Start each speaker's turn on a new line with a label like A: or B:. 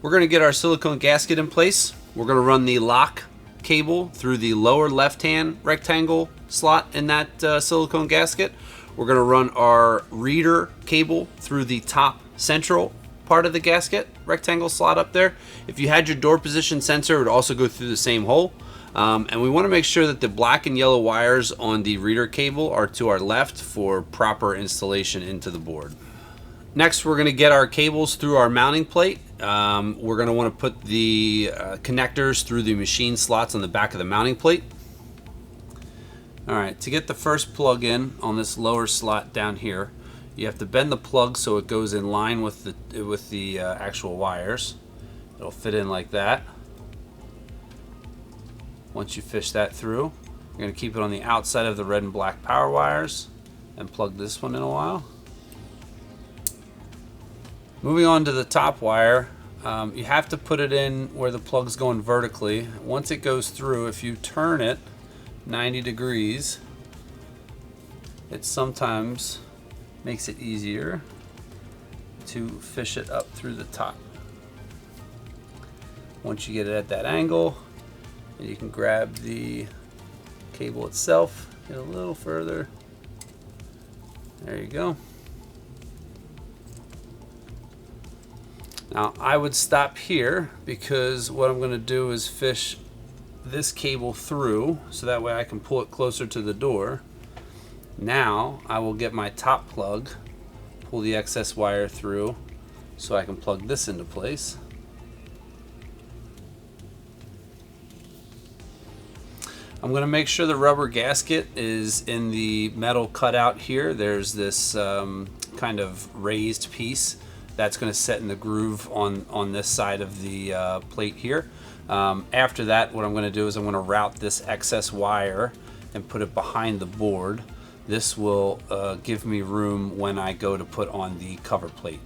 A: We're going to get our silicone gasket in place. We're going to run the lock cable through the lower left-hand rectangle slot in that silicone gasket. We're going to run our reader cable through the top central part of the gasket, rectangle slot up there. If you had your door position sensor, it would also go through the same hole. And we want to make sure that the black and yellow wires on the reader cable are to our left for proper installation into the board. Next, we're going to get our cables through our mounting plate. We're going to want to put the connectors through the machine slots on the back of the mounting plate. Alright, to get the first plug in on this lower slot down here, you have to bend the plug so it goes in line with the actual wires. It'll fit in like that. Once you fish that through, you're going to keep it on the outside of the red and black power wires and plug this one in a while. Moving on to the top wire, you have to put it in where the plug's going vertically. Once it goes through, if you turn it 90 degrees, it sometimes makes it easier to fish it up through the top. Once you get it at that angle, you can grab the cable itself, get a little further. There you go. Now I would stop here because what I'm going to do is fish this cable through so that way I can pull it closer to the door. Now I will get my top plug, pull the excess wire through so I can plug this into place. I'm going to make sure the rubber gasket is in the metal cutout here. There's this kind of raised piece that's going to set in the groove on this side of the plate here. After that, what I'm going to do is I'm going to route this excess wire and put it behind the board. This will give me room when I go to put on the cover plate.